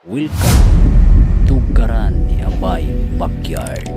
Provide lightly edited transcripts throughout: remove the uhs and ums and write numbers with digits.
Welcome to Karan ni Abay Backyard.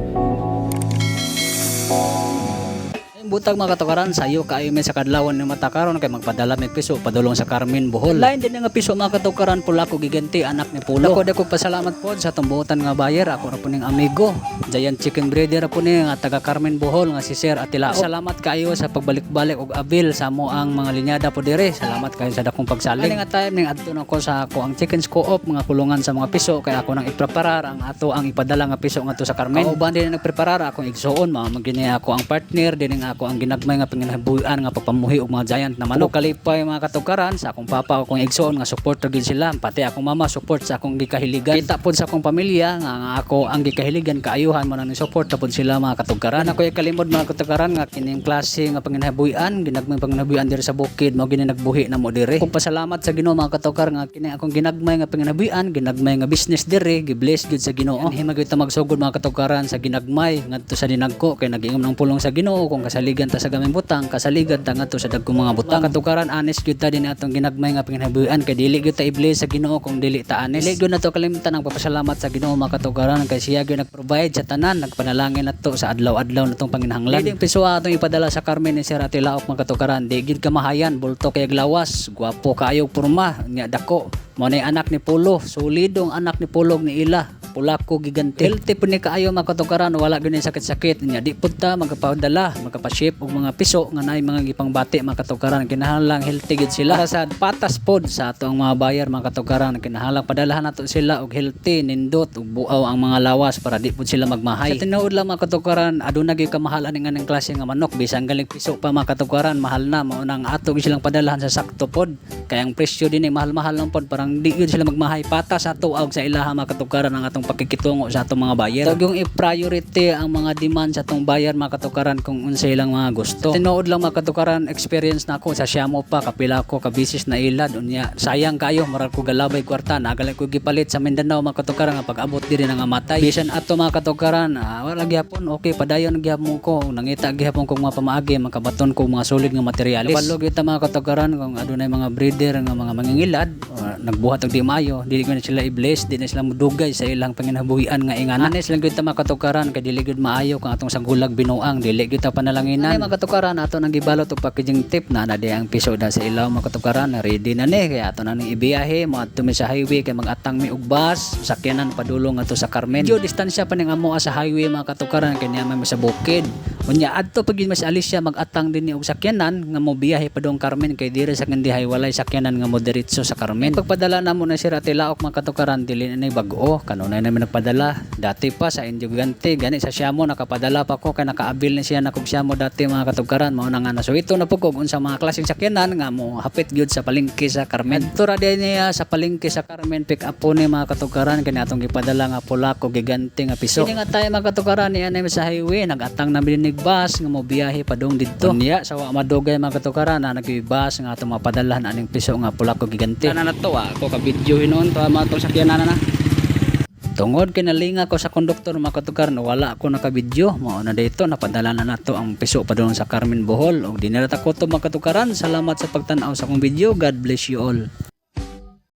Butag mga katukaran, sayo kaayo may sa kadlawan ni matakaron kay magpadala may piso padulong sa Carmen Bohol. Lain din nga piso mga katukaran pula ko giganti anak ni Pulo. Ako dako pasalamat pod sa tumbutan nga bayer ako ra po ning amigo. Giant chicken breeder po ni nga taga Carmen Bohol nga si Sir Atilao. Salamat kaayo sa pagbalik-balik og abil sa mo ang mga linyada po dire. Salamat kaayo sa dakong pagsalig. Nga time ning adto nako sa ako ang chickens co-op mga kulungan sa mga piso kay ako nang ipreparar ang ato ang ipadala nga piso ngadto sa Carmen. Kauban din nagpreparar akong igsuon mga magini ako ang partner din nga ako ang ginagmay nga panginabuhian nga pagpamuhi og mga giant na manok. Kalipay mga katukaran sa akong papa akong igsoon nga support gid sila pati akong mama support sa akong gikahiligan. Kita pod sa akong pamilya nga ako ang gikahiligan kaayuhan mo nang support pod sila mga katukaran. Ako kalimod mga katukaran nga kining klase nga panginabuhian ginagmay panginabuhian diri sa bukid mao gini nagbuhi na mo diri. Kung pasalamat sa Ginoo mga katukar nga kini akong ginagmay nga panginabuhian ginagmay nga business diri gibless gid sa Ginoo. Himagay ta magsugod mga katukaran sa ginagmay ngadto sa dinagko kay nag-ingom ng pulong sa Ginoo kung kasaligan ta sa gamay butang kasaligan ta ngadto sa dagkong mga butang. Katukaran honest gyud ta din atong ginagmay nga panginabuhian kay dili gyud ta iblis sa Ginoo kung dili ta honest. Dili gyud nato kalimutan ang papasalamat sa Ginoo mga katukaran kay siya gyud nagprovide sa tanan nagpanalangin nato sa adlaw-adlaw natong panginahanglan. Dili piso atong ipadala sa Carmen ni Sir Atilao mga katukaran di gyud kamahayan bulto kay lawas gwapo kaayo porma nya dako mo ni anak ni Pulo solidong anak ni Pulog ni ila pulako gigante. Healthy po ni kaayo mga katukaran wala gyud sakit-sakit nya di pud ta magapadala magapaship og mga piso nga naay mga gipangbati mga katukaran kinahanglan healthy gid sila sa patas pod sa ato ang mga bayar mga katukaran kinahanglan padalahan nato sila og healthy nindot ug buaw ang mga lawas para di pud sila magmahay. Sa tinuod lang mga katukaran aduna gyud kamahal ani nga ning klase nga manok bisan galing piso pa mga katukaran mahal na mao nang ato gyud silang padalahan sa sakto pod kay ang presyo din mahal-mahal lang pod parang di gyud sila magmahay patas ato og sa ilaha mga katukaran ang atong pakikitungo sa atong mga bayar. Tawag yung i-priority ang mga demand sa atong bayar mga katukaran kung unsay lang mga gusto. Tinuod lang mga katukaran experience na ako sa Siamo pa kapila ko ka bisis na ilad unya sayang kayo maral ko galabay kwarta nagalay ko gipalit sa Mindanao mga katukaran nga pag-abot diri nga matay. Bisan ato mga katukaran wala gyapon okay padayon gyapon ko nangita gyapon kog mga pamaagi makabaton ko mga solid nga materialis. Kapalog kita mga katukaran kung adunay mga breeder nga mga mangingilad nagbuhat og di maayo dili ko na sila i-bless di na sila mudugay sa ilang panginabuhian nga ingana. Honest lang gyud ta mga katukaran kay dili gyud maayo kung atong sagulag binuang dili gyud ta panalanginan. Mga katukaran ato nang gibalot og packaging tip na di ang piso da sa ilaw mga katukaran ready na ni kay ato na ning ibiyahe mo adto mi sa highway kay magatang mi og bus sakyanan padulong ato sa Carmen. Yo distansya pa ning amo sa highway mga katukaran kay niya may sa bukid. Unya adto pag mas Alicia magatang din ni og sakyanan nga mo biyahe padung Carmen kay diri sa kandihay walay sakyanan nga mo diretso sa Carmen. Pagpadala namo na Sir Atilao mga katukaran dili na bag-o kanunay namin nagpadala dati pa sa Indyugante gani sa Siamo nakapadala pa ko kay nakaabil na siya na kog Siamo dati mga katukaran mao na nga na so ito na pugog unsa mga klaseng sakyanan nga mo hapit gyud sa palengke sa Carmen. Tura niya sa palengke sa Carmen pick up po ni mga katukaran kani atong gipadala nga pulako gigante nga piso. Kini nga tayo mga katukaran ni anay sa highway nagatang na binig bus nga mo biyahe padung didto. Unya sa wa madugay mga katukaran na nagibas nga atong mapadalahan aning piso nga pulako gigante. Ana na to ako ka video hinon to mga tong sakyanan na. Tungod kinalinga ko sa konduktor mga katukaran wala ako nakabidyo mao na dito napadala na nato ang piso padung sa Carmen Bohol og dinara ta ko to mga katukaran salamat sa pagtan-aw sa akong video. God bless you all.